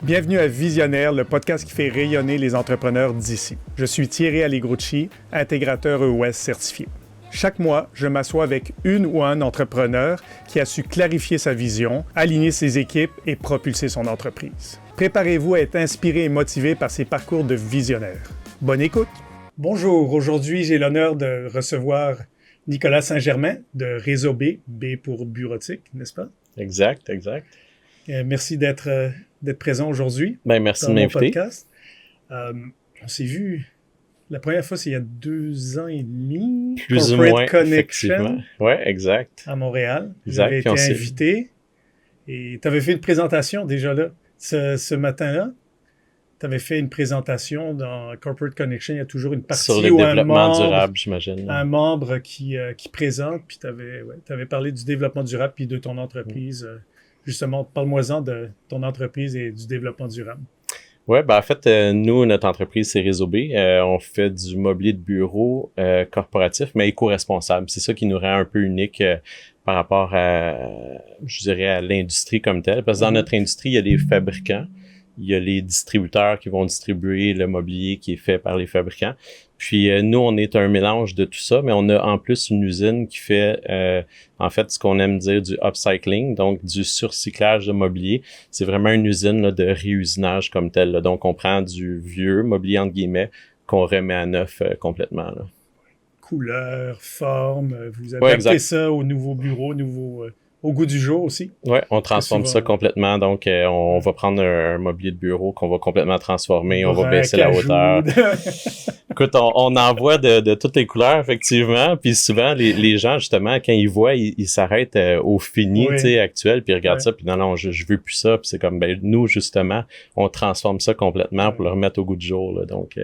Bienvenue à Visionnaire, le podcast qui fait rayonner les entrepreneurs d'ici. Je suis Thierry Allegrucci, intégrateur EOS certifié. Chaque mois, je m'assois avec une ou un entrepreneur qui a su clarifier sa vision, aligner ses équipes et propulser son entreprise. Préparez-vous à être inspiré et motivé par ces parcours de visionnaires. Bonne écoute! Bonjour, aujourd'hui j'ai l'honneur de recevoir Nicolas Saint-Germain de Réseau B, B pour bureautique, n'est-ce pas? Exact. Merci d'être présent aujourd'hui. Merci de m'inviter. Podcast. On s'est vu la première fois, c'est il y a 2 ans et demi. Plus Corporate ou moins, Connection. Oui, exact. À Montréal. Exact. J'avais été invité et tu avais fait une présentation déjà là. Ce matin-là, tu avais fait une présentation dans Corporate Connection. Il y a toujours une partie sur le développement durable, j'imagine. Un membre qui présente, puis tu avais parlé du développement durable puis de ton entreprise. Justement, parle-moi-en de ton entreprise et du développement durable. Oui, en fait, nous, notre entreprise, c'est Réseau B. On fait du mobilier de bureau corporatif, mais éco-responsable. C'est ça qui nous rend un peu unique par rapport à, je dirais, à l'industrie comme telle. Parce que dans notre industrie, il y a des fabricants. Il y a les distributeurs qui vont distribuer le mobilier qui est fait par les fabricants. Puis nous, on est un mélange de tout ça, mais on a en plus une usine qui fait en fait ce qu'on aime dire du upcycling, donc du surcyclage de mobilier. C'est vraiment une usine là, de réusinage comme telle. Là. Donc on prend du vieux mobilier entre guillemets qu'on remet à neuf complètement. Là. Couleur, forme, vous adaptez ça au nouveau bureau, au goût du jour aussi. Oui, on transforme ça complètement. Donc, on va prendre un mobilier de bureau qu'on va complètement transformer. On va baisser la hauteur. Écoute, on en voit de toutes les couleurs, effectivement. Puis souvent, les gens, justement, quand ils voient, ils s'arrêtent au fini, tu sais, actuel, puis ils regardent ça, puis non, je veux plus ça. Puis c'est comme, nous, justement, on transforme ça complètement pour le remettre au goût du jour. Là. Donc,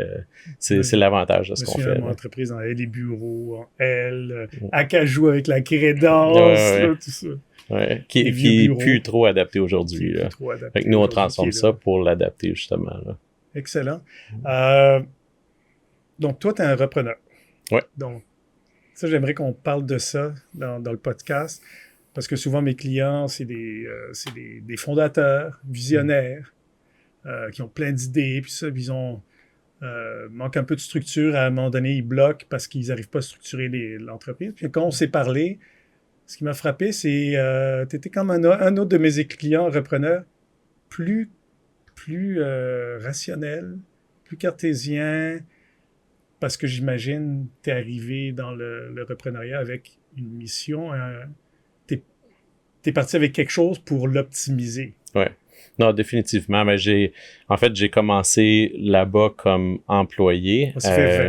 c'est l'avantage de ce qu'on fait. Mon entreprise en L, les bureaux en L, acajou avec la crédence, là, tout ça. Ouais, qui est plus trop adapté aujourd'hui. Là. Fait que nous, on transforme ça pour l'adapter, justement. Là. Excellent. Donc, toi, tu es un repreneur. Oui. Donc, ça, j'aimerais qu'on parle de ça dans le podcast, parce que souvent, mes clients, c'est des fondateurs, visionnaires, qui ont plein d'idées, puis ça, ils ont manquent un peu de structure. À un moment donné, ils bloquent parce qu'ils n'arrivent pas à structurer l'entreprise. Puis quand on s'est parlé, ce qui m'a frappé, c'est tu étais comme un autre de mes clients repreneurs, plus rationnel, plus cartésien, parce que j'imagine tu es arrivé dans le repreneuriat avec une mission. Tu es parti avec quelque chose pour l'optimiser. Ouais. Non, définitivement. Mais j'ai commencé là-bas comme employé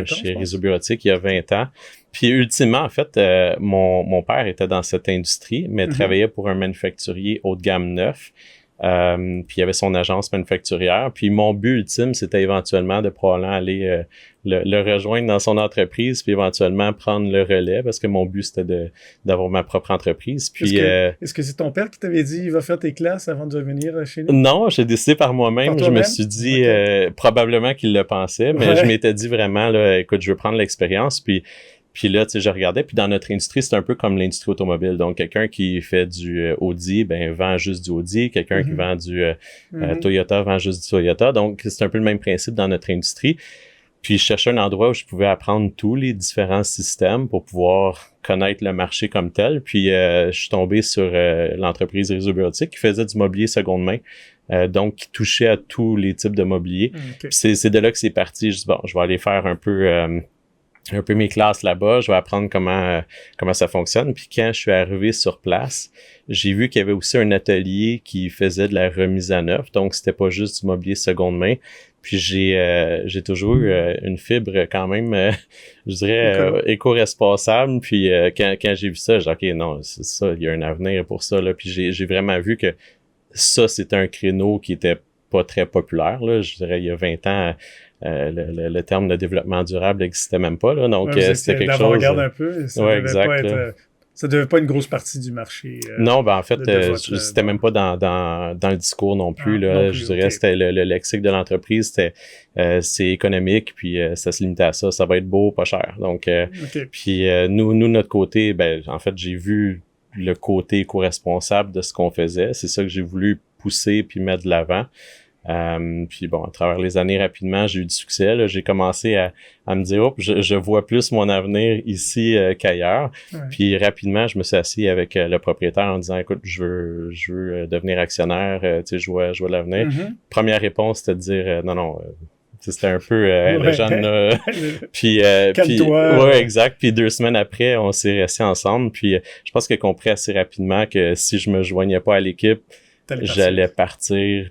chez Réseau Bureautique il y a 20 ans. Puis ultimement, en fait, mon père était dans cette industrie, mais travaillait pour un manufacturier haut de gamme neuf. Puis il avait son agence manufacturière. Puis mon but ultime, c'était éventuellement de probablement aller le rejoindre dans son entreprise, puis éventuellement prendre le relais, parce que mon but, c'était d'avoir ma propre entreprise. Puis, est-ce que c'est ton père qui t'avait dit « il va faire tes classes avant de revenir chez nous » ? Non, j'ai décidé par moi-même. Je me suis dit probablement qu'il le pensait, mais je m'étais dit vraiment, là, écoute, je veux prendre l'expérience. Puis là, tu sais, je regardais, puis dans notre industrie, c'est un peu comme l'industrie automobile. Donc, quelqu'un qui fait du Audi, vend juste du Audi. Quelqu'un qui vend du Toyota vend juste du Toyota. Donc, c'est un peu le même principe dans notre industrie. Puis, je cherchais un endroit où je pouvais apprendre tous les différents systèmes pour pouvoir connaître le marché comme tel. Puis, je suis tombé sur l'entreprise Réseau Bureautique qui faisait du mobilier seconde main. Donc, qui touchait à tous les types de mobilier. Puis, c'est de là que c'est parti. Je dis, bon, je vais aller faire un peu mes classes là-bas, je vais apprendre comment ça fonctionne. Puis quand je suis arrivé sur place, j'ai vu qu'il y avait aussi un atelier qui faisait de la remise à neuf. Donc, c'était pas juste du mobilier seconde main. Puis j'ai toujours eu une fibre quand même, je dirais, éco-responsable. Puis quand j'ai vu ça, j'ai dit, OK, non, c'est ça, il y a un avenir pour ça. Là. Puis j'ai vraiment vu que ça, c'était un créneau qui était pas très populaire. Là. Je dirais, il y a 20 ans, le terme de développement durable n'existait même pas. Là. Donc, c'était quelque chose... D'avant-garde un peu. Ça devait pas être une grosse partie du marché. Non, en fait, c'était même pas dans le discours non plus. Là. Je dirais c'était le lexique de l'entreprise, c'est économique, puis ça se limitait à ça. Ça va être beau, pas cher. Donc, puis nous, notre côté, en fait, j'ai vu le côté éco-responsable de ce qu'on faisait. C'est ça que j'ai voulu pousser puis mettre de l'avant. Puis bon, à travers les années, rapidement, j'ai eu du succès. Là. J'ai commencé à me dire, je vois plus mon avenir ici qu'ailleurs. Ouais. Puis rapidement, je me suis assis avec le propriétaire en disant, écoute, je veux devenir actionnaire, tu sais, je vois l'avenir. Mm-hmm. Première réponse, c'était de dire, non. C'était un peu le jeune puis ouais, exact. Puis 2 semaines après, on s'est restés ensemble. Puis je pense qu'il a compris assez rapidement que si je me joignais pas à l'équipe, j'allais partir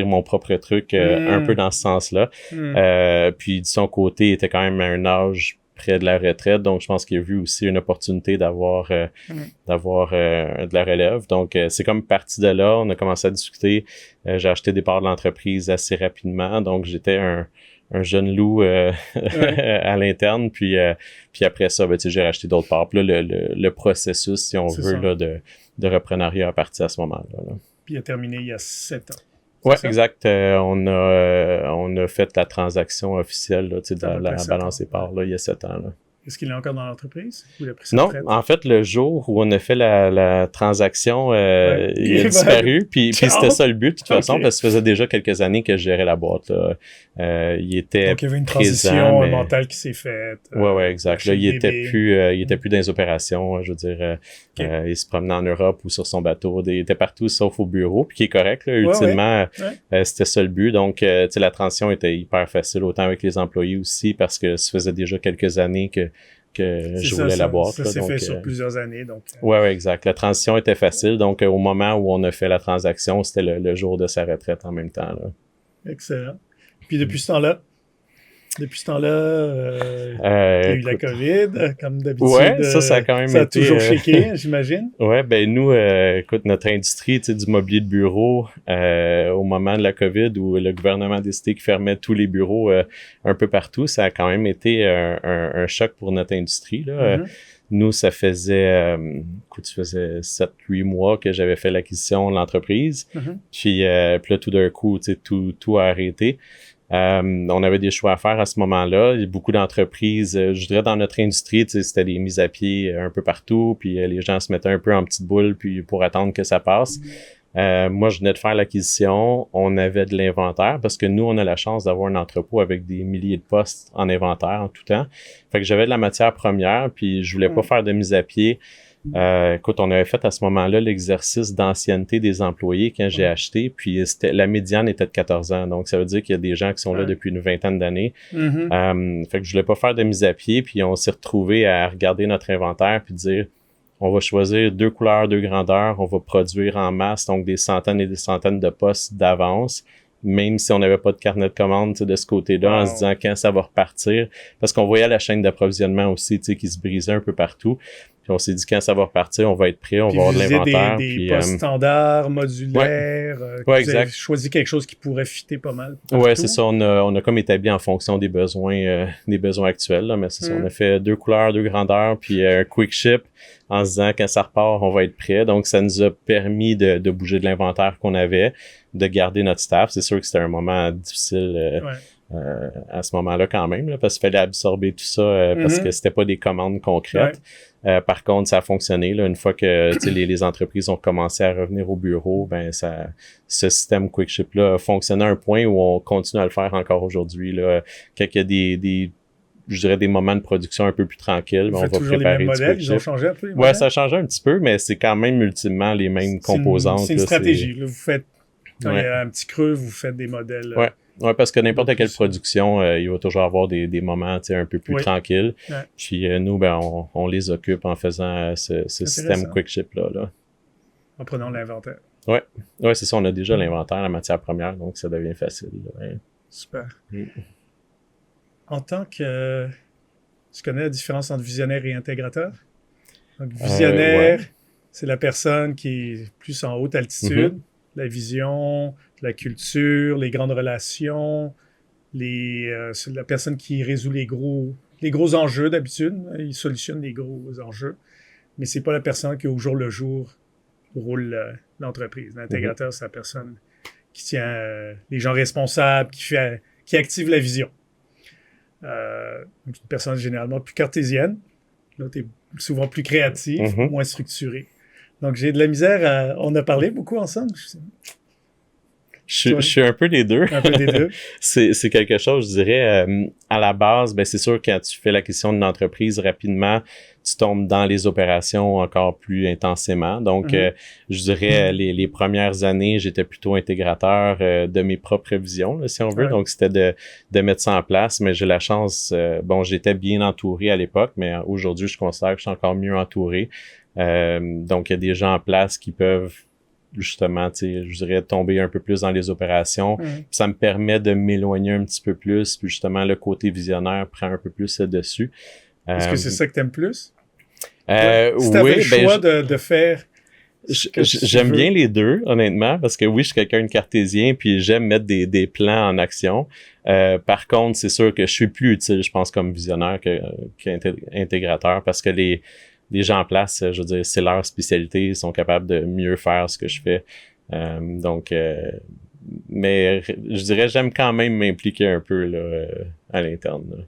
mon propre truc un peu dans ce sens-là. Puis de son côté, il était quand même à un âge près de la retraite, donc je pense qu'il a vu aussi une opportunité d'avoir de la relève. Donc c'est comme parti de là, on a commencé à discuter. J'ai acheté des parts de l'entreprise assez rapidement, donc j'étais un jeune loup à l'interne, puis après ça, j'ai racheté d'autres parts. Puis là, le processus, si on veut, là, de reprenariat a parti à ce moment-là. Là. Puis il a terminé il y a 7 ans. Oui, exact. On a fait la transaction officielle là, de la balance des parts là, il y a 7 ans. Là. Est-ce qu'il est encore dans l'entreprise? Ou il a pris sa non, retraite? En fait, le jour où on a fait la transaction, il a disparu. Puis c'était ça le but, de toute façon, parce que ça faisait déjà quelques années que je gérais la boîte. Là. Il était donc, il y avait une transition mentale qui s'est faite. Oui, exact. Là, il était plus dans les opérations. Je veux dire, il se promenait en Europe ou sur son bateau. Il était partout, sauf au bureau, puis qui est correct. Là, ultimement, c'était ça le but. Donc, la transition était hyper facile, autant avec les employés aussi, parce que ça faisait déjà quelques années que je voulais la boîte. Ça s'est fait sur plusieurs années. Oui, exact. La transition était facile. Donc, au moment où on a fait la transaction, c'était le jour de sa retraite en même temps. Là. Excellent. Puis depuis ce temps-là, il y a eu la COVID, comme d'habitude. Oui, ça a quand même ça a toujours shaké, j'imagine. Oui, ben nous, écoute, notre industrie du mobilier de bureau, au moment de la COVID, où le gouvernement a décidé qu'il fermait tous les bureaux un peu partout, ça a quand même été un choc pour notre industrie. Là. Nous, ça faisait 7-8 mois que j'avais fait l'acquisition de l'entreprise. Puis là, tout d'un coup, tout a arrêté. On avait des choix à faire à ce moment-là. Il y a beaucoup d'entreprises, je dirais dans notre industrie, c'était des mises à pied un peu partout, puis les gens se mettaient un peu en petite boule puis pour attendre que ça passe. Moi, je venais de faire l'acquisition, on avait de l'inventaire parce que nous, on a la chance d'avoir un entrepôt avec des milliers de postes en inventaire en tout temps. Fait que j'avais de la matière première, puis je voulais pas faire de mise à pied. Écoute, on avait fait à ce moment-là l'exercice d'ancienneté des employés quand j'ai acheté, puis la médiane était de 14 ans, donc ça veut dire qu'il y a des gens qui sont là depuis une vingtaine d'années. Fait que je voulais pas faire de mise à pied, puis on s'est retrouvés à regarder notre inventaire puis dire on va choisir 2 couleurs, 2 grandeurs, on va produire en masse, donc des centaines et des centaines de postes d'avance, même si on n'avait pas de carnet de commande de ce côté-là, en se disant quand ça va repartir, parce qu'on voyait la chaîne d'approvisionnement aussi qui se brisait un peu partout. Puis on s'est dit quand ça va repartir, on va être prêt, on va avoir de l'inventaire. Des postes standards, modulaires. Exact. Vous avez choisi quelque chose qui pourrait fitter pas mal. Oui, c'est ça. On a comme établi en fonction des besoins actuels. Là, mais c'est ça. On a fait 2 couleurs, 2 grandeurs, puis un quick ship en se disant quand ça repart, on va être prêt. Donc, ça nous a permis de bouger de l'inventaire qu'on avait, de garder notre staff. C'est sûr que c'était un moment difficile. À ce moment-là quand même, là, parce qu'il fallait absorber tout ça parce que c'était pas des commandes concrètes. Par contre, ça a fonctionné. Là, une fois que les entreprises ont commencé à revenir au bureau, ben ce système Quick Ship là a fonctionné à un point où on continue à le faire encore aujourd'hui. Là, quand il y a je dirais des moments de production un peu plus tranquilles, on va préparer les mêmes modèles, ils ont changé un peu. Ouais, ça a changé un petit peu, mais c'est quand même ultimement les mêmes composantes. C'est une stratégie. Là, vous faites quand il y a un petit creux, vous faites des modèles. Oui, parce que n'importe quelle production, il va toujours avoir des moments un peu plus tranquilles. Puis nous, ben, on les occupe en faisant ce système Quick Ship là. En prenant l'inventaire. Oui, c'est ça. On a déjà l'inventaire, la matière première, donc ça devient facile. Super. En tant que... Tu connais la différence entre visionnaire et intégrateur? Donc, visionnaire, c'est la personne qui est plus en haute altitude. La vision, la culture, les grandes relations, c'est la personne qui résout les gros enjeux d'habitude. Il solutionne les gros enjeux. Mais c'est pas la personne qui, au jour le jour, roule l'entreprise. L'intégrateur, c'est la personne qui tient les gens responsables, qui active la vision. Une personne généralement plus cartésienne. L'autre est souvent plus créative, moins structurée. Donc, j'ai de la misère on a parlé beaucoup ensemble. Je suis un peu des deux. Un peu des deux. C'est quelque chose, je dirais, à la base, ben c'est sûr, quand tu fais l'acquisition d'une entreprise rapidement, tu tombes dans les opérations encore plus intensément. Donc, je dirais, les premières années, j'étais plutôt intégrateur de mes propres visions, là, si on veut. Donc, c'était de mettre ça en place. Mais j'ai la chance, j'étais bien entouré à l'époque, mais aujourd'hui, je considère que je suis encore mieux entouré. Donc, il y a des gens en place qui peuvent justement, tu sais, je dirais tomber un peu plus dans les opérations. Ça me permet de m'éloigner un petit peu plus, puis justement, le côté visionnaire prend un peu plus le dessus. Est-ce que c'est ça que t'aimes plus? Si t'avais le choix de faire... J'aime bien les deux, honnêtement, parce que oui, je suis quelqu'un de cartésien, puis j'aime mettre des plans en action. Par contre, c'est sûr que je suis plus utile, je pense, comme visionnaire qu'intégrateur, parce que les gens en place, je veux dire, c'est leur spécialité, ils sont capables de mieux faire ce que je fais. Mais je dirais, j'aime quand même m'impliquer un peu là, à l'interne. Là.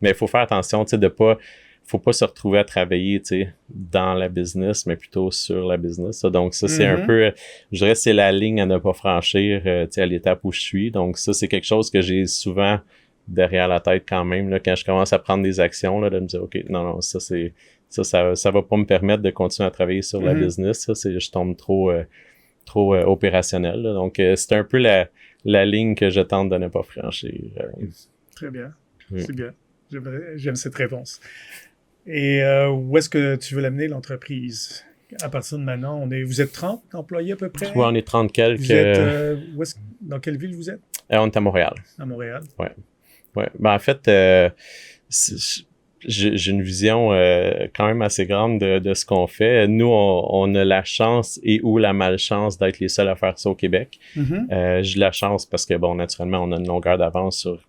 Mais il faut faire attention, tu sais, faut pas se retrouver à travailler, tu sais, dans la business, mais plutôt sur la business. Donc ça, c'est un peu, je dirais, c'est la ligne à ne pas franchir, tu sais, à l'étape où je suis. Donc ça, c'est quelque chose que j'ai souvent derrière la tête quand même, là, quand je commence à prendre des actions, là, de me dire, OK, non, ça va pas me permettre de continuer à travailler sur la business. Ça, je tombe trop opérationnel. Là. Donc, c'est un peu la ligne que je tente de ne pas franchir. Très bien. C'est bien. J'aime cette réponse. Et où est-ce que tu veux l'amener, l'entreprise? À partir de maintenant, vous êtes 30 employés à peu près? Oui, on est 30 quelques. Vous êtes, dans quelle ville vous êtes? On est à Montréal. À Montréal? Oui. Ben, en fait, j'ai une vision quand même assez grande de ce qu'on fait. Nous, on a la chance ou la malchance d'être les seuls à faire ça au Québec. J'ai la chance parce que, naturellement, on a une longueur d'avance sur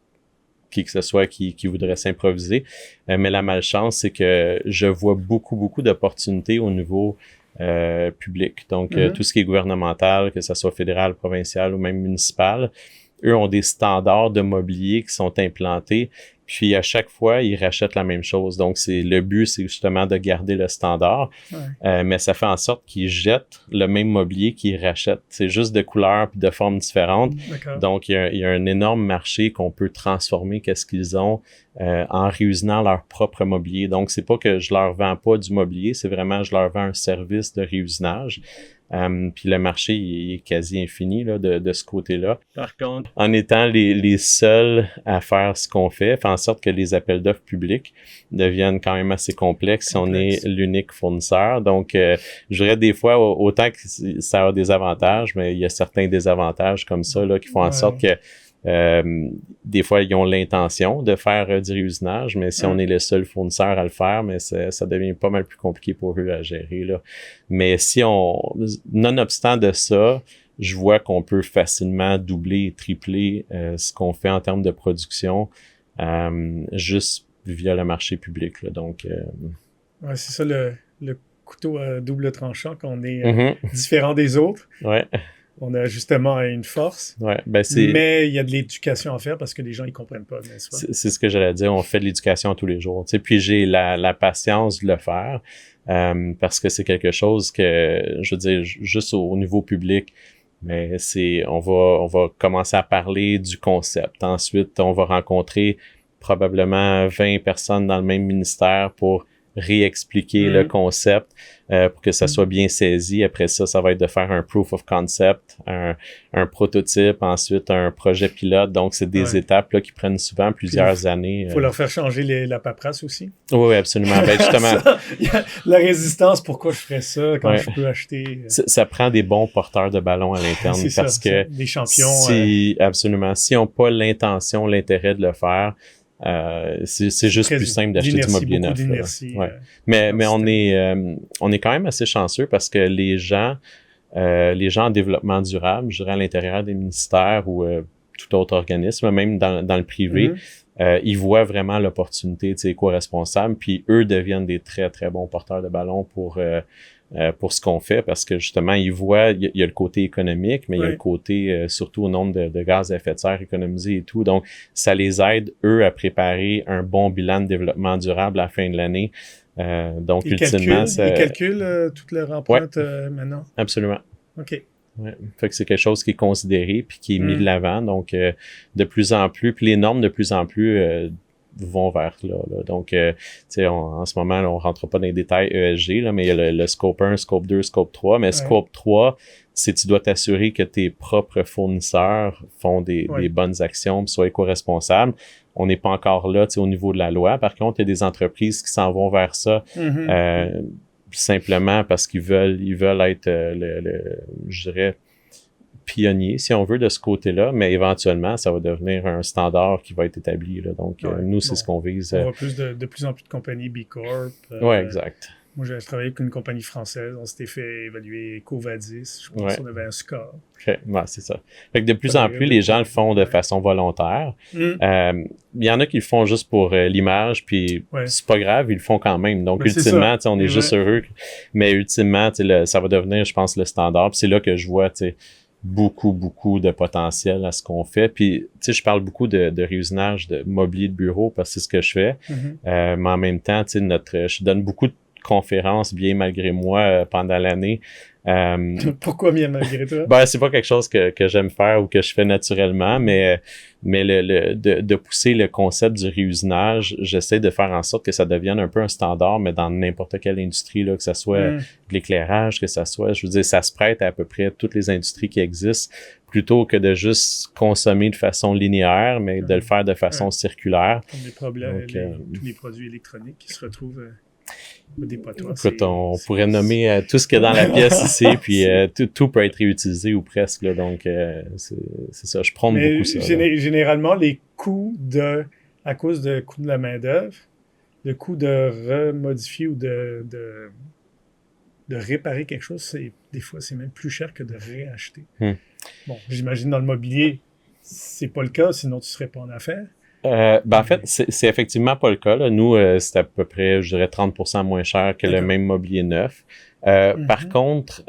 qui que ce soit qui voudrait s'improviser. Mais la malchance, c'est que je vois beaucoup d'opportunités au niveau public. Donc, tout ce qui est gouvernemental, que ce soit fédéral, provincial ou même municipal, eux ont des standards de mobilier qui sont implantés. Puis à chaque fois, ils rachètent la même chose. Donc, le but, c'est justement de garder le standard. Mais ça fait en sorte qu'ils jettent le même mobilier qu'ils rachètent. C'est juste de couleurs et de formes différentes. Donc, il y a un énorme marché qu'on peut transformer qu'est-ce qu'ils ont en réusinant leur propre mobilier. Donc, c'est pas que je leur vends pas du mobilier, c'est vraiment je leur vends un service de réusinage. Puis le marché il est quasi infini là, de ce côté-là. Par contre, en étant les seuls à faire ce qu'on fait en sorte que les appels d'offres publics deviennent quand même assez complexes si on est l'unique fournisseur. Donc, je dirais des fois, autant que ça a des avantages, mais il y a certains désavantages comme ça là, qui font en sorte que des fois, ils ont l'intention de faire du réusinage, mais si on est le seul fournisseur à le faire, mais ça devient pas mal plus compliqué pour eux à gérer. Là. Mais nonobstant de ça, je vois qu'on peut facilement doubler, tripler ce qu'on fait en termes de production juste via le marché public. Là. Donc, ouais, c'est ça le couteau à double tranchant, qu'on est différent des autres. Ouais. On a justement une force, mais il y a de l'éducation à faire parce que les gens ils comprennent pas, n'est-ce pas? C'est ce que j'allais dire, on fait de l'éducation tous les jours. Tu sais, puis j'ai la patience de le faire parce que c'est quelque chose que, je veux dire, juste au niveau public, mais on va commencer à parler du concept. Ensuite, on va rencontrer probablement 20 personnes dans le même ministère pour réexpliquer le concept pour que ça soit bien saisi. Après ça va être de faire un proof of concept, un prototype, ensuite un projet pilote. Donc, c'est des étapes là, qui prennent souvent plusieurs années. Il faut leur faire changer la paperasse aussi. Oui, absolument. Ben, justement, la résistance, pourquoi je ferais ça quand je peux acheter... Ça prend des bons porteurs de ballon à l'interne parce que des champions. Absolument. S'ils n'ont pas l'intention, l'intérêt de le faire, c'est juste plus simple d'acheter du mobilier neuf. Mais on est quand même assez chanceux parce que les gens en développement durable, je dirais à l'intérieur des ministères ou tout autre organisme, même dans le privé, ils voient vraiment l'opportunité éco-responsable, puis eux deviennent des très, très bons porteurs de ballon pour ce qu'on fait parce que justement, ils voient, il y a le côté économique, mais il y a le côté surtout au nombre de gaz à effet de serre économisé et tout. Donc, ça les aide, eux, à préparer un bon bilan de développement durable à la fin de l'année. Donc, ultimement, ils calculent toute leur empreinte maintenant? Absolument. OK. Ouais. Fait que c'est quelque chose qui est considéré puis qui est mis de l'avant. Donc, de plus en plus, puis les normes de plus en plus vont vers là. Donc, tu sais, en ce moment, là, on rentre pas dans les détails ESG, là, mais il y a le Scope 1, Scope 2, Scope 3. Mais Scope 3, c'est tu dois t'assurer que tes propres fournisseurs font des bonnes actions, soient éco-responsables. On n'est pas encore là, tu sais, au niveau de la loi. Par contre, il y a des entreprises qui s'en vont vers ça. Simplement parce qu'ils veulent être je dirais pionniers, si on veut, de ce côté-là, mais éventuellement, ça va devenir un standard qui va être établi. Là. Donc, nous, c'est ce qu'on vise. On voit de plus en plus de compagnies B Corp. Oui, exact. Moi, j'avais travaillé avec une compagnie française. On s'était fait évaluer EcoVadis. Je pense qu'on avait un score. Okay. Ouais, c'est ça. Fait que de plus en plus, les gens le font de façon volontaire. Il y en a qui le font juste pour l'image, puis c'est pas grave, ils le font quand même. Donc, ultimement, on est juste heureux. Mais ultimement, ça va devenir, je pense, le standard. Puis c'est là que je vois, beaucoup de potentiel à ce qu'on fait. Puis, je parle beaucoup de réusinage de mobilier de bureau parce que c'est ce que je fais. Mais en même temps, je donne beaucoup de conférences, bien malgré moi, pendant l'année. Pourquoi bien malgré toi? Ben, c'est pas quelque chose que j'aime faire ou que je fais naturellement, mais de pousser le concept du réusinage, j'essaie de faire en sorte que ça devienne un peu un standard, mais dans n'importe quelle industrie, là, que ça soit de l'éclairage, que ça soit, je veux dire, ça se prête à peu près toutes les industries qui existent, plutôt que de juste consommer de façon linéaire, mais de le faire de façon circulaire. Comme les problèmes, tous les produits électroniques qui se retrouvent... des potoirs, écoute, on pourrait nommer tout ce qu'il y a dans la pièce ici, puis tout peut être réutilisé ou presque, là, donc c'est ça, je prône beaucoup ça. Généralement, les coûts à cause de coûts de la main-d'œuvre, le coût de remodifier ou de réparer quelque chose, des fois, c'est même plus cher que de réacheter. Bon, j'imagine dans le mobilier, c'est pas le cas, sinon tu serais pas en affaires. En fait, c'est effectivement pas le cas. Là. Nous, c'est à peu près, je dirais, 30% moins cher que le même mobilier neuf. Par contre,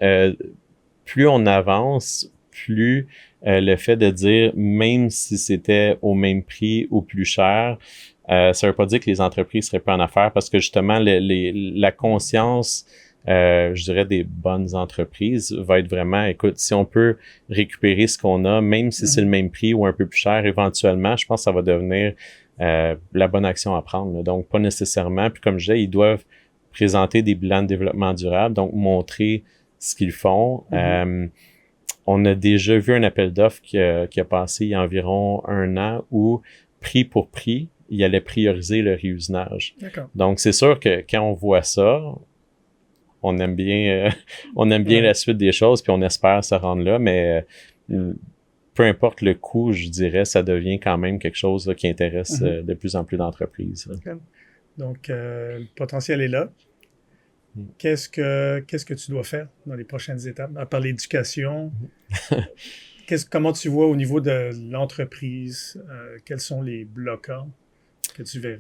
plus on avance, plus le fait de dire, même si c'était au même prix ou plus cher, ça veut pas dire que les entreprises seraient pas en affaires parce que justement, la conscience... je dirais des bonnes entreprises va être vraiment, écoute, si on peut récupérer ce qu'on a, même si c'est le même prix ou un peu plus cher, éventuellement, je pense que ça va devenir la bonne action à prendre. Là. Donc, pas nécessairement. Puis comme je disais, ils doivent présenter des bilans de développement durable, donc montrer ce qu'ils font. On a déjà vu un appel d'offres qui a passé il y a environ 1 an où, prix pour prix, il allait prioriser le réusinage. Donc, c'est sûr que quand on voit ça, on aime bien la suite des choses, puis on espère se rendre là, mais peu importe le coût, je dirais, ça devient quand même quelque chose là, qui intéresse de plus en plus d'entreprises. Donc, le potentiel est là. Qu'est-ce que tu dois faire dans les prochaines étapes, à part l'éducation? Comment tu vois au niveau de l'entreprise, quels sont les bloquants que tu verrais?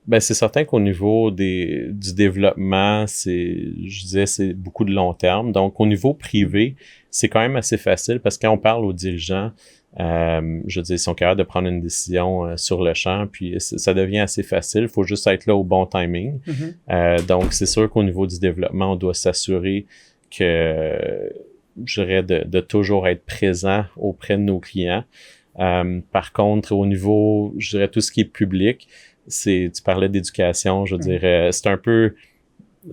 Ben, c'est certain qu'au niveau du développement, je disais, c'est beaucoup de long terme. Donc, au niveau privé, c'est quand même assez facile parce que quand on parle aux dirigeants, je veux dire, ils sont capables de prendre une décision sur le champ, puis ça devient assez facile. Il faut juste être là au bon timing. Donc, c'est sûr qu'au niveau du développement, on doit s'assurer que, je dirais, de toujours être présent auprès de nos clients. Par contre, au niveau, je dirais, tout ce qui est public, tu parlais d'éducation, je veux dire, c'est un peu,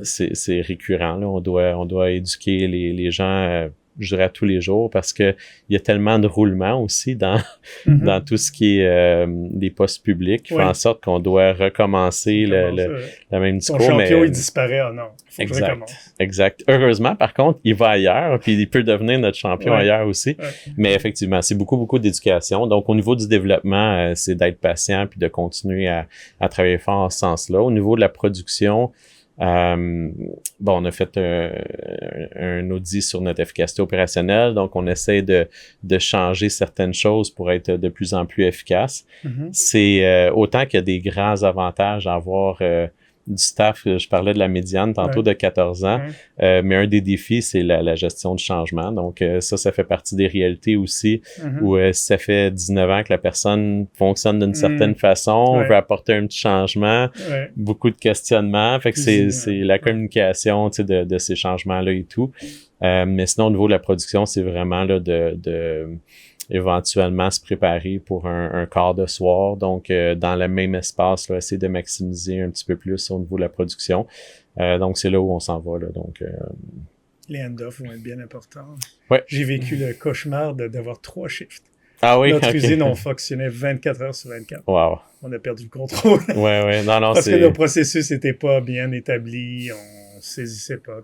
c'est récurrent, là. On doit éduquer les gens, je dirais, tous les jours parce que il y a tellement de roulement aussi dans tout ce qui est des postes publics qui fait en sorte qu'on doit recommencer la même discours. Ton champion, il disparaît, non. Exact. Heureusement, par contre, il va ailleurs, puis il peut devenir notre champion ailleurs aussi. Mais effectivement, c'est beaucoup d'éducation. Donc, au niveau du développement, c'est d'être patient puis de continuer à travailler fort en ce sens-là. Au niveau de la production, on a fait un audit sur notre efficacité opérationnelle, donc on essaie de changer certaines choses pour être de plus en plus efficace. C'est autant qu'il y a des grands avantages à avoir staff, je parlais de la médiane tantôt de 14 ans, mais un des défis, c'est la gestion du changement. Donc, ça fait partie des réalités aussi, où ça fait 19 ans que la personne fonctionne d'une certaine façon, veut apporter un petit changement, beaucoup de questionnements. Fait que c'est la communication, tu sais, de ces changements-là et tout. Mais sinon, au niveau de la production, c'est vraiment là de éventuellement se préparer pour un quart de soir. Donc, dans le même espace, là, essayer de maximiser un petit peu plus au niveau de la production. Donc, c'est là où on s'en va. Là, donc, les hand-offs vont être bien importants. Ouais. J'ai vécu le cauchemar d'avoir 3 shifts. Ah oui? Notre usine, on fonctionnait 24 heures sur 24. Wow. On a perdu le contrôle. Ouais. Non, Parce que le processus n'était pas bien établi, on saisissait pas.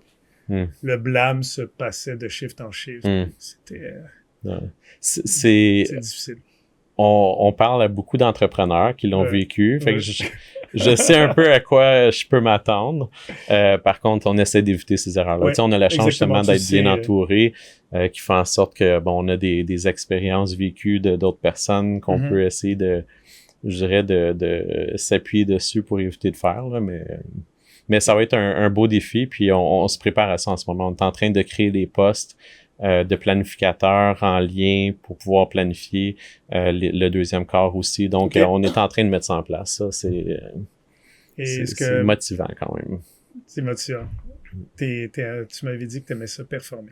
Le blâme se passait de shift en shift. C'était... c'est difficile. On parle à beaucoup d'entrepreneurs qui l'ont vécu. Fait que je sais un peu à quoi je peux m'attendre. Par contre, on essaie d'éviter ces erreurs-là. On a la chance justement d'être bien entouré, qui fait en sorte que on a des expériences vécues d'autres personnes qu'on peut essayer de s'appuyer dessus pour éviter de faire. Là, mais ça va être un beau défi. Puis on se prépare à ça en ce moment. On est en train de créer des postes de planificateurs en lien pour pouvoir planifier le deuxième quart aussi. Donc, on est en train de mettre ça en place. Ça, c'est motivant quand même. C'est motivant. Tu m'avais dit que tu aimais ça performer.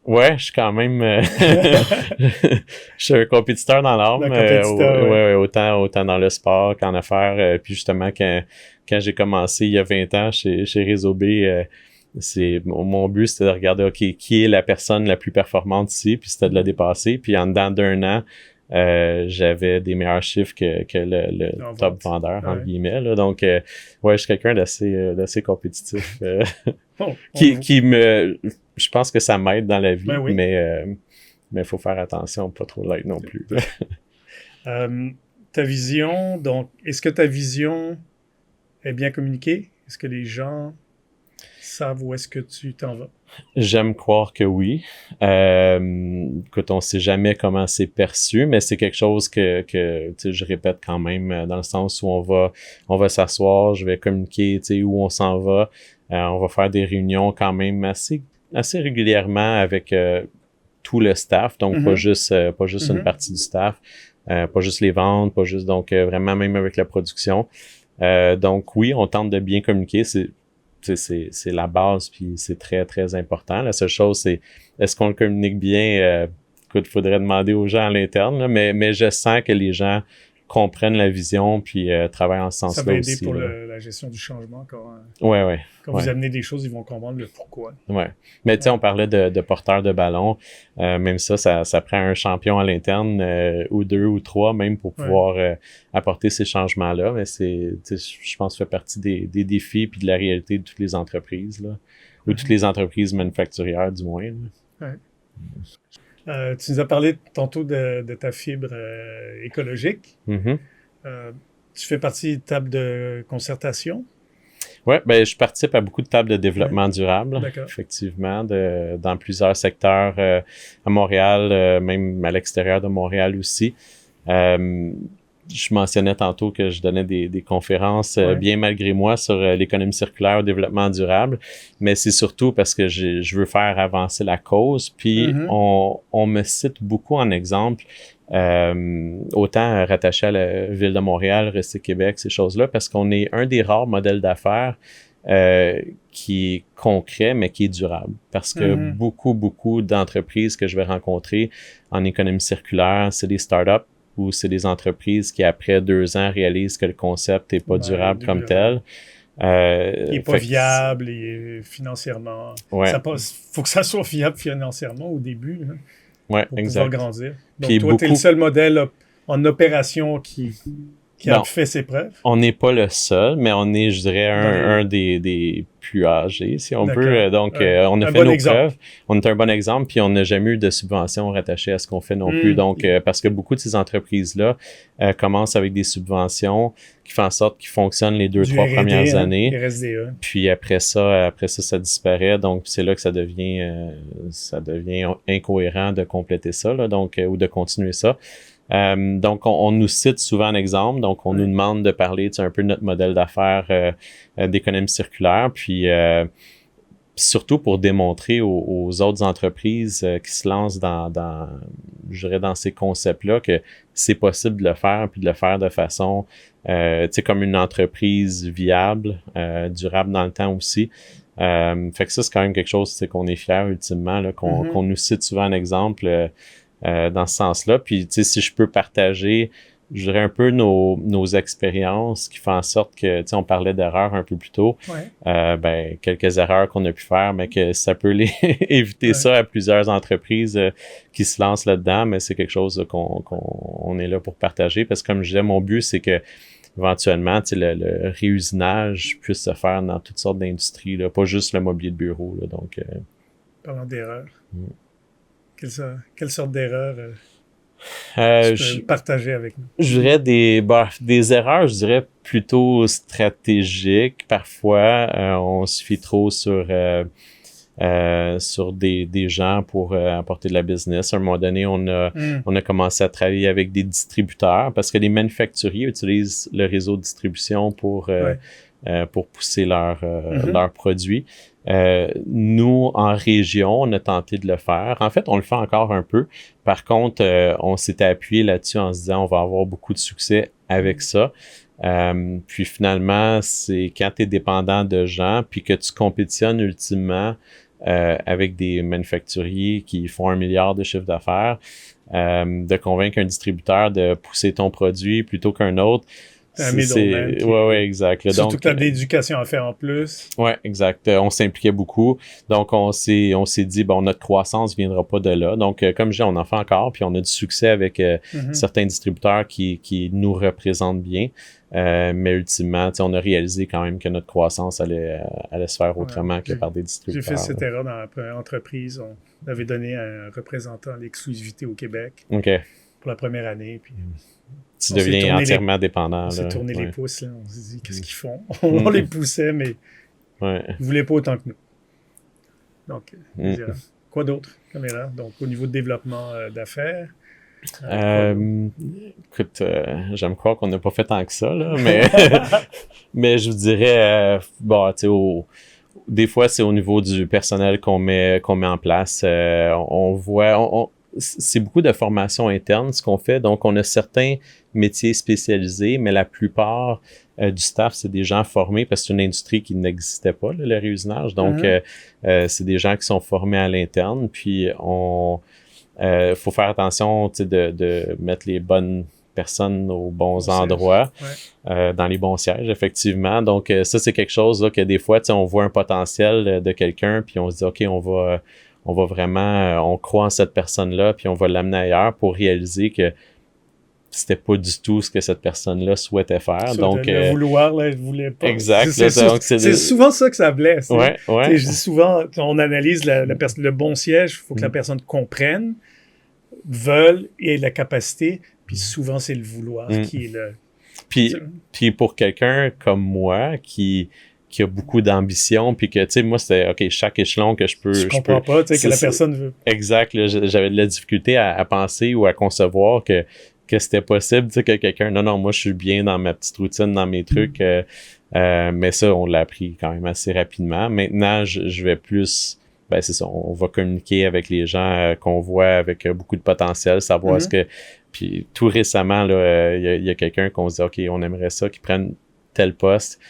Ouais, je suis quand même... je suis un compétiteur dans l'âme. Autant dans le sport qu'en affaires. Puis justement, quand j'ai commencé il y a 20 ans chez Réseau B, mon but, c'était de regarder, OK, qui est la personne la plus performante ici, puis c'était de la dépasser. Puis en dedans d'1 an, j'avais des meilleurs chiffres que le top vendeur, entre guillemets. Là. Donc, je suis quelqu'un d'assez compétitif. Je pense que ça m'aide dans la vie, mais il faut faire attention, pas trop l'être non plus. Ta vision, donc, est-ce que ta vision est bien communiquée? Est-ce que les gens savent où est-ce que tu t'en vas? J'aime croire que oui. Écoute, on sait jamais comment c'est perçu, mais c'est quelque chose que je répète quand même, dans le sens où on va s'asseoir, je vais communiquer, où on s'en va. On va faire des réunions quand même assez régulièrement avec tout le staff, donc pas juste une partie du staff, pas juste les ventes, pas juste vraiment même avec la production. Donc oui, on tente de bien communiquer, c'est la base, puis c'est très, très important. La seule chose, c'est est-ce qu'on le communique bien? Écoute, il faudrait demander aux gens à l'interne, là, mais je sens que les gens comprennent la vision, puis travaillent en ce sens-là aussi. Ça va aider pour la gestion du changement. Quand vous amenez des choses, ils vont comprendre le pourquoi. Ouais. Mais tu sais, on parlait de porteurs de ballon. Même ça prend un champion à l'interne, ou 2 ou 3 même, pour pouvoir apporter ces changements-là. Mais je pense que ça fait partie des défis puis de la réalité de toutes les entreprises, là. Ou toutes les entreprises manufacturières, du moins. Tu nous as parlé tantôt de ta fibre écologique. Tu fais partie de table de concertation? Oui, je participe à beaucoup de tables de développement durable, effectivement, dans plusieurs secteurs à Montréal, même à l'extérieur de Montréal aussi. Je mentionnais tantôt que je donnais des conférences bien malgré moi sur l'économie circulaire, le développement durable, mais c'est surtout parce que je veux faire avancer la cause, puis on me cite beaucoup en exemple, autant rattaché à la Ville de Montréal, Recyc Québec, ces choses-là, parce qu'on est un des rares modèles d'affaires qui est concret, mais qui est durable. Parce que beaucoup d'entreprises que je vais rencontrer en économie circulaire, c'est des startups, ou c'est des entreprises qui, après 2 ans, réalisent que le concept n'est pas durable comme tel. Il n'est pas viable financièrement. Il faut que ça soit viable financièrement au début, pour pouvoir grandir. Donc, puis toi, tu es le seul modèle en opération qui a fait ses preuves. On n'est pas le seul, mais on est, je dirais, un des plus âgés, si on peut. Donc, on a fait nos preuves. On est un bon exemple, puis on n'a jamais eu de subventions rattachées à ce qu'on fait non plus. Donc, parce que beaucoup de ces entreprises-là commencent avec des subventions qui font en sorte qu'ils fonctionnent les 2-3 premières années. Puis après ça, ça disparaît. Donc, c'est là que ça devient incohérent de compléter ça, là, donc, ou de continuer ça. Donc, on nous cite souvent un exemple. Donc, on nous demande de parler un peu de notre modèle d'affaires d'économie circulaire. Puis, surtout pour démontrer aux autres entreprises qui se lancent je dirais dans ces concepts-là que c'est possible de le faire, puis de le faire de façon, comme une entreprise viable, durable dans le temps aussi. Fait que ça, c'est quand même quelque chose qu'on est fiers ultimement, là, qu'on nous cite souvent un exemple dans ce sens-là. Puis, si je peux partager, je dirais un peu nos expériences qui font en sorte que, on parlait d'erreurs un peu plus tôt, quelques erreurs qu'on a pu faire, mais que ça peut éviter ça à plusieurs entreprises qui se lancent là-dedans, mais c'est quelque chose qu'on est là pour partager, parce que comme je disais, mon but, c'est que éventuellement, le réusinage puisse se faire dans toutes sortes d'industries, là, pas juste le mobilier de bureau. Là, donc, Parlant d'erreurs, quelle sorte d'erreurs tu peux partager avec nous? Je dirais des erreurs, je dirais plutôt stratégiques. Parfois, on se fie trop sur des gens pour apporter de la business. À un moment donné, on a commencé à travailler avec des distributeurs parce que les manufacturiers utilisent le réseau de distribution pour pousser leurs produits. Nous, en région, on a tenté de le faire. En fait, on le fait encore un peu. Par contre, on s'était appuyé là-dessus en se disant on va avoir beaucoup de succès avec ça. Puis finalement, c'est quand tu es dépendant de gens puis que tu compétitionnes ultimement avec des manufacturiers qui font 1 milliard de chiffre d'affaires, de convaincre un distributeur de pousser ton produit plutôt qu'un autre. Ouais, exact. Là, surtout que tu as de l'éducation à faire en plus. Ouais, exact. On s'impliquait beaucoup. Donc, on s'est dit, notre croissance ne viendra pas de là. Donc, comme je dis, on en fait encore, puis on a du succès avec certains distributeurs qui nous représentent bien. Mais ultimement, on a réalisé quand même que notre croissance allait se faire autrement que par des distributeurs. J'ai fait cette erreur dans la première entreprise. On avait donné à un représentant l'exclusivité au Québec pour la première année, puis... Tu deviens entièrement dépendant. On s'est tourné les pouces, là. On s'est dit, qu'est-ce qu'ils font? On les poussait, mais ils ne voulaient pas autant que nous. Donc, quoi d'autre comme erreur? Donc, au niveau de développement d'affaires? Écoute, j'aime croire qu'on n'a pas fait tant que ça, là, mais, mais je vous dirais, des fois, c'est au niveau du personnel qu'on met en place. On voit... c'est beaucoup de formation interne, ce qu'on fait. Donc, on a certains métiers spécialisés, mais la plupart du staff, c'est des gens formés parce que c'est une industrie qui n'existait pas, là, le réusinage. Donc, c'est des gens qui sont formés à l'interne. Puis, faut faire attention de mettre les bonnes personnes aux bons endroits, dans les bons sièges, effectivement. Donc, ça, c'est quelque chose là, que des fois, on voit un potentiel de quelqu'un, puis on se dit, OK, on va vraiment, on croit en cette personne-là, puis on va l'amener ailleurs pour réaliser que c'était pas du tout ce que cette personne-là souhaitait faire. Donc, le vouloir, là, je voulais pas. Exact. C'est souvent ça que ça blesse. Ouais. Je dis souvent, on analyse le bon siège, il faut que la personne comprenne, veuille et ait la capacité, puis souvent c'est le vouloir qui est le... Puis pour quelqu'un comme moi qui a beaucoup d'ambition, puis que, tu sais, moi, c'était, OK, chaque échelon que je peux... Je comprends pas, tu sais, que la personne veut. Exact, là, j'avais de la difficulté à penser ou à concevoir que c'était possible, tu sais, que quelqu'un... Non, moi, je suis bien dans ma petite routine, dans mes trucs, mais ça, on l'a appris quand même assez rapidement. Maintenant, je vais plus... c'est ça, on va communiquer avec les gens qu'on voit avec beaucoup de potentiel, savoir ce que... Puis tout récemment, là, il y a quelqu'un qu'on se dit, OK, on aimerait ça, qu'il prenne tel poste,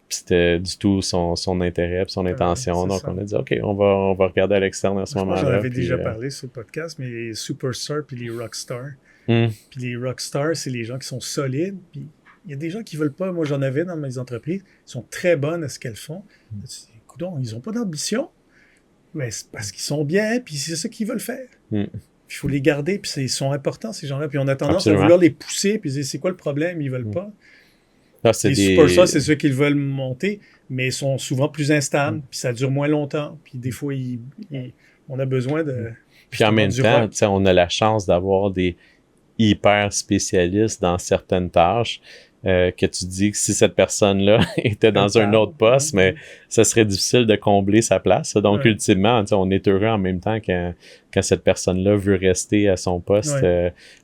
c'était du tout son intérêt et son intention. Donc, on a dit, OK, on va regarder à l'externe à ce moment-là. J'en avais déjà parlé sur le podcast, mais les superstars puis les rockstars. Puis les rockstars, c'est les gens qui sont solides. Puis il y a des gens qui veulent pas. Moi, j'en avais dans mes entreprises. Ils sont très bonnes à ce qu'elles font. Écoute, ils n'ont pas d'ambition. Mais c'est parce qu'ils sont bien, puis c'est ça qu'ils veulent faire. Il faut les garder, puis ils sont importants, ces gens-là. Puis on a tendance à vouloir les pousser, puis c'est quoi le problème? Ils veulent pas. Les superstars, c'est ceux qui veulent monter, mais ils sont souvent plus instables, puis ça dure moins longtemps. Puis des fois, on a besoin de... Puis en même temps, on a la chance d'avoir des hyper spécialistes dans certaines tâches. que tu dis que si cette personne-là était dans un autre poste, mais ça serait difficile de combler sa place. Donc, ultimement, on est heureux en même temps quand cette personne-là veut rester à son poste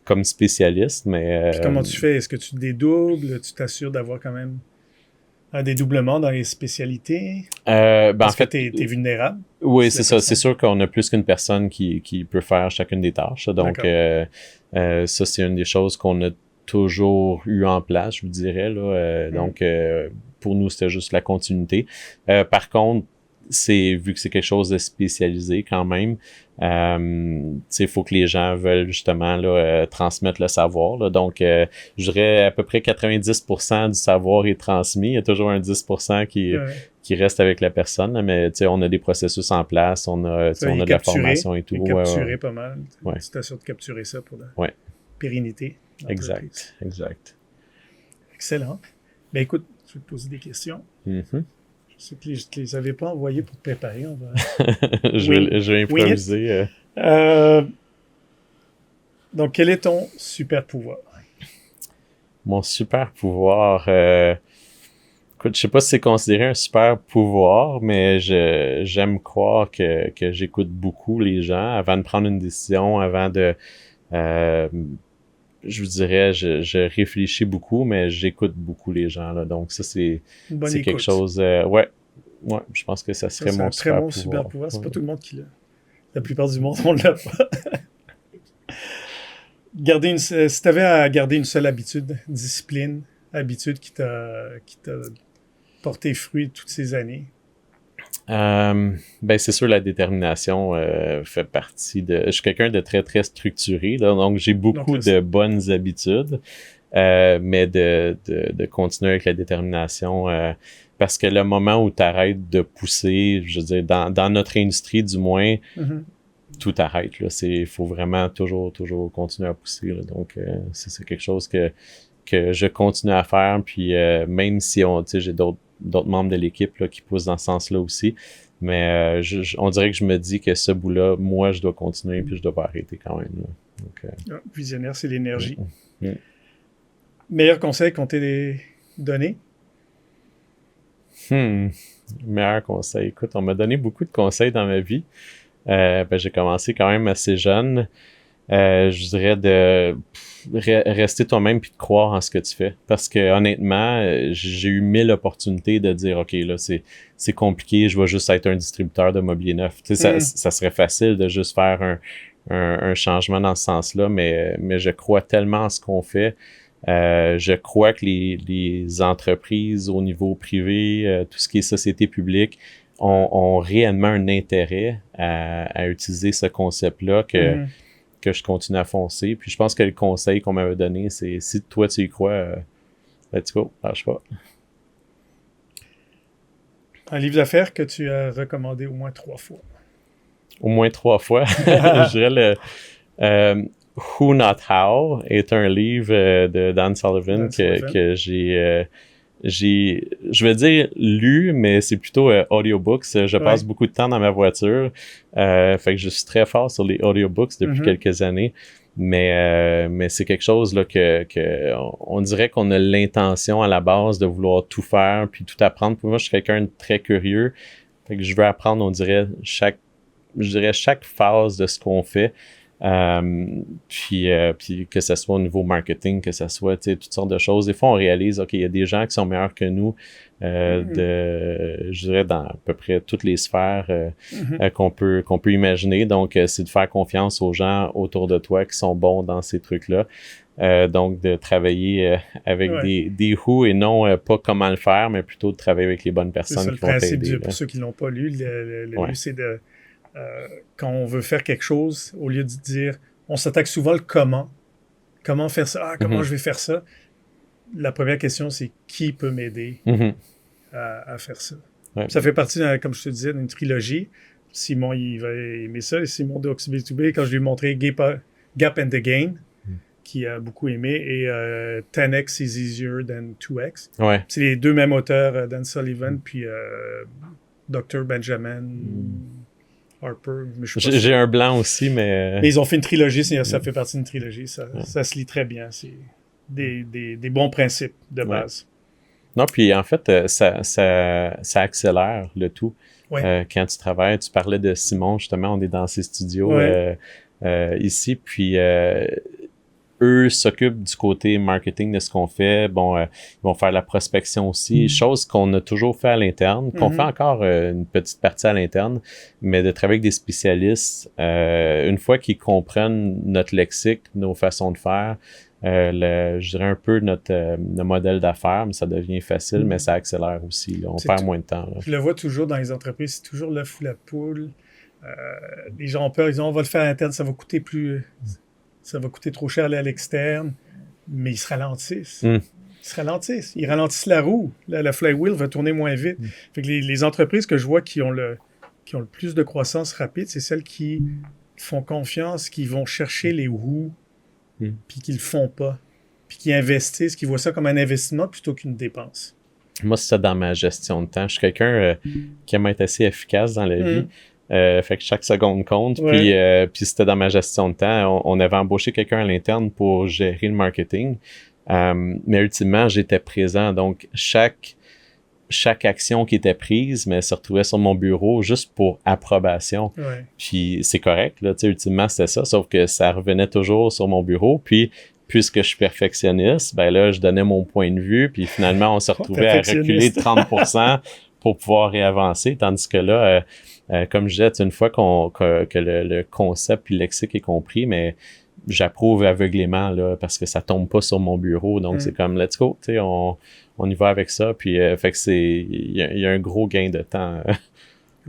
comme spécialiste. Mais, puis comment tu fais? Est-ce que tu dédoubles? Tu t'assures d'avoir quand même un dédoublement dans les spécialités? Parce que t'es vulnérable? Oui, c'est ça. C'est sûr qu'on a plus qu'une personne qui peut faire chacune des tâches. Donc, ça, c'est une des choses qu'on a toujours eu en place, je vous dirais. Là. Donc, pour nous, c'était juste la continuité. Par contre, vu que c'est quelque chose de spécialisé quand même, il faut que les gens veulent justement là, transmettre le savoir. Là. Donc, je dirais à peu près 90% du savoir est transmis. Il y a toujours un 10% qui reste avec la personne. Là, mais on a des processus en place, on a de la formation et tout. Capturer pas mal. Tu t'assures de capturer ça pour la pérennité. Exact. Excellent. Ben écoute, je vais te poser des questions. Mm-hmm. Je sais que je ne les avais pas envoyées pour te préparer. je vais improviser. Donc, quel est ton super pouvoir? Mon super pouvoir... écoute, je sais pas si c'est considéré un super pouvoir, mais j'aime croire que j'écoute beaucoup les gens avant de prendre une décision, avant de... je vous dirais, je réfléchis beaucoup, mais j'écoute beaucoup les gens. Là. Donc, ça, c'est quelque chose... ouais, je pense que ça serait mon super pouvoir. C'est un très bon super pouvoir. C'est pas tout le monde qui l'a. La plupart du monde, on l'a pas. Si tu avais à garder une seule habitude, discipline, habitude qui t'a porté fruit toutes ces années? C'est sûr, la détermination fait partie de... Je suis quelqu'un de très, très structuré, là, donc j'ai beaucoup de bonnes habitudes, mais de continuer avec la détermination, parce que le moment où tu arrêtes de pousser, je veux dire, dans notre industrie du moins, tout arrête. Il faut vraiment toujours continuer à pousser. Là, donc, c'est quelque chose que je continue à faire, puis même si j'ai d'autres membres de l'équipe là, qui poussent dans ce sens-là aussi. Mais on dirait que je me dis que ce bout-là, moi, je dois continuer puis je dois pas arrêter quand même. Là. Donc, visionnaire, c'est l'énergie. Meilleur conseil qu'on t'ait donné? Meilleur conseil. Écoute, on m'a donné beaucoup de conseils dans ma vie. J'ai commencé quand même assez jeune. Je dirais de rester toi-même puis de croire en ce que tu fais. Parce que honnêtement, j'ai eu 1000 opportunités de dire OK, là, c'est compliqué, je vais juste être un distributeur de mobilier neuf. Ça serait facile de juste faire un changement dans ce sens-là, mais je crois tellement en ce qu'on fait. Je crois que les entreprises au niveau privé, tout ce qui est société publique, ont réellement un intérêt à utiliser ce concept-là que je continue à foncer. Puis je pense que le conseil qu'on m'avait donné, c'est si toi tu y crois, let's go, lâche pas. Un livre d'affaires que tu as recommandé au moins 3 fois. Au moins 3 fois. Je dirais le Who Not How est un livre de Dan Sullivan que je vais dire lu, mais c'est plutôt audiobooks. Je passe beaucoup de temps dans ma voiture. Fait que je suis très fort sur les audiobooks depuis quelques années. Mais c'est quelque chose là que on dirait qu'on a l'intention à la base de vouloir tout faire puis tout apprendre. Pour moi, je suis quelqu'un de très curieux. Fait que je veux apprendre, on dirait, chaque phase de ce qu'on fait. Puis que ce soit au niveau marketing, que ce soit toutes sortes de choses. Des fois, on réalise, OK, il y a des gens qui sont meilleurs que nous je dirais dans à peu près toutes les sphères qu'on peut imaginer. Donc, c'est de faire confiance aux gens autour de toi qui sont bons dans ces trucs-là. Donc, de travailler avec des who et non pas comment le faire, mais plutôt de travailler avec les bonnes personnes qui vont t'aider. C'est le principe, pour ceux qui ne l'ont pas lu, le but, c'est de... quand on veut faire quelque chose, au lieu de dire, on s'attaque souvent le comment. Comment faire ça? Comment je vais faire ça? La première question, c'est qui peut m'aider à faire ça? Ouais. Ça fait partie, comme je te disais, d'une trilogie. Simon, il va aimer ça. Et Simon de Oxybay, quand je lui ai montré Gap and the Gain, qui a beaucoup aimé, et 10x is easier than 2x. Ouais. C'est les deux mêmes auteurs, Dan Sullivan, puis Dr. Benjamin... Harper, j'ai un blanc aussi, mais ils ont fait une trilogie, ça fait partie d'une trilogie, ça se lit très bien. des bons principes de base. Non, puis en fait, ça accélère le tout. Ouais. Quand tu travailles, tu parlais de Simon, justement, on est dans ses studios ici, puis eux s'occupent du côté marketing de ce qu'on fait. Bon, ils vont faire la prospection aussi, chose qu'on a toujours fait à l'interne, qu'on fait encore une petite partie à l'interne, mais de travailler avec des spécialistes, une fois qu'ils comprennent notre lexique, nos façons de faire, je dirais un peu notre modèle d'affaires, mais ça devient facile, mais ça accélère aussi. Là. On perd moins de temps. Là. Je le vois toujours dans les entreprises, c'est toujours l'œuf ou la poule. Les gens ont peur, ils disent on va le faire à l'interne, ça va coûter trop cher aller à l'externe, mais ils se ralentissent. Ils ralentissent la roue. La flywheel va tourner moins vite. Fait que les entreprises que je vois qui ont le plus de croissance rapide, c'est celles qui font confiance, qui vont chercher les who, puis qui le font pas, puis qui investissent, qui voient ça comme un investissement plutôt qu'une dépense. Moi, c'est ça dans ma gestion de temps. Je suis quelqu'un qui aime être assez efficace dans la vie. Fait que chaque seconde compte. Ouais. Puis c'était dans ma gestion de temps. On avait embauché quelqu'un à l'interne pour gérer le marketing. Mais ultimement, j'étais présent. Donc, chaque action qui était prise, mais se retrouvait sur mon bureau juste pour approbation. Ouais. Puis c'est correct, là, tu sais, ultimement, c'était ça, sauf que ça revenait toujours sur mon bureau. Puis, puisque je suis perfectionniste, ben là, je donnais mon point de vue, puis finalement, on se retrouvait à reculer de 30% pour pouvoir réavancer, tandis que là, comme je disais, une fois que le concept puis le lexique est compris, mais j'approuve aveuglément, là, parce que ça tombe pas sur mon bureau, donc c'est comme, let's go, tu sais, on y va avec ça, puis fait que il y a un gros gain de temps.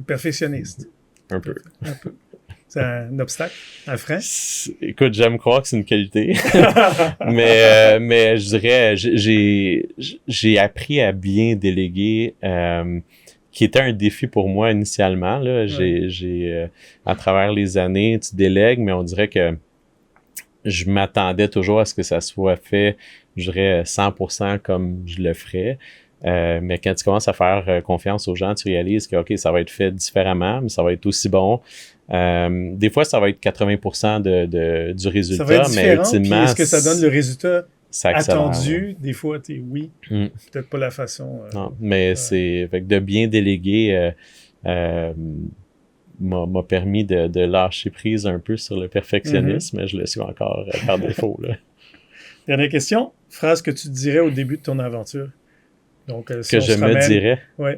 Perfectionniste. Un peu. C'est un obstacle, un frein? Écoute, j'aime croire que c'est une qualité, mais je dirais, j'ai appris à bien déléguer, qui était un défi pour moi initialement, là. J'ai à travers les années, tu délègues, mais on dirait que je m'attendais toujours à ce que ça soit fait, je dirais 100% comme je le ferais. Mais quand tu commences à faire confiance aux gens, tu réalises que OK, ça va être fait différemment, mais ça va être aussi bon. Des fois, ça va être 80% du résultat, ça va être mais ultimement... Est-ce que ça donne le résultat attendu? Ouais. Des fois, oui. Peut-être pas la façon... non, mais c'est... Fait que de bien déléguer... m'a permis de lâcher prise un peu sur le perfectionnisme, mais je le suis encore par défaut. Là. Dernière question. Phrase que tu dirais au début de ton aventure. Donc, si que je me dirais. Oui.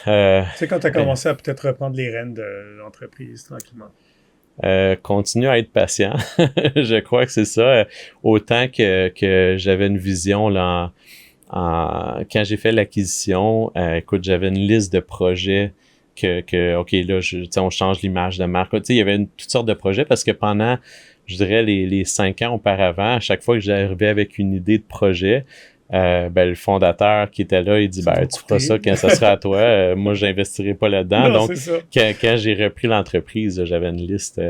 Tu sais, quand tu as commencé à peut-être reprendre les rênes de l'entreprise tranquillement. Continue à être patient. Je crois que c'est ça. Autant que j'avais une vision là, quand j'ai fait l'acquisition, écoute, j'avais une liste de projets que OK, là, on change l'image de marque. Tu sais, il y avait toutes sortes de projets parce que pendant, je dirais, les 5 ans auparavant, à chaque fois que j'arrivais avec une idée de projet, le fondateur qui était là, il dit, tu feras ça quand ça sera à toi. Moi, j'investirai pas là-dedans. Non, donc, quand j'ai repris l'entreprise, j'avais une liste,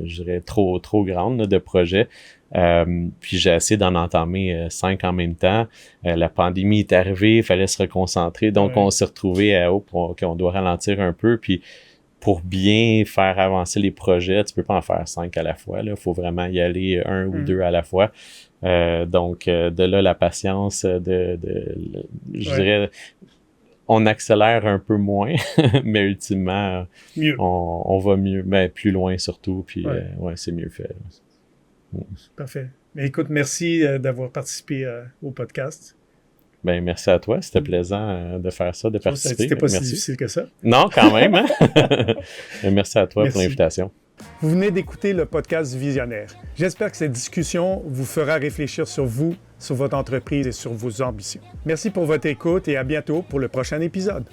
je dirais, trop grande là, de projets. Puis j'ai essayé d'en entamer 5 en même temps. La pandémie est arrivée, il fallait se reconcentrer. Donc, on s'est retrouvé qu'on doit ralentir un peu. Puis, pour bien faire avancer les projets, tu peux pas en faire 5 à la fois. Il faut vraiment y aller 1 ou 2 à la fois. Donc, de là, la patience, je dirais, on accélère un peu moins, mais ultimement, on va mieux, plus loin surtout. Puis, c'est mieux fait. Parfait. Mais écoute, merci d'avoir participé au podcast. Merci à toi. C'était plaisant de faire ça, de participer. C'était pas si difficile que ça. Non, quand même. Hein? Merci à toi pour l'invitation. Vous venez d'écouter le podcast Visionnaire. J'espère que cette discussion vous fera réfléchir sur vous, sur votre entreprise et sur vos ambitions. Merci pour votre écoute et à bientôt pour le prochain épisode.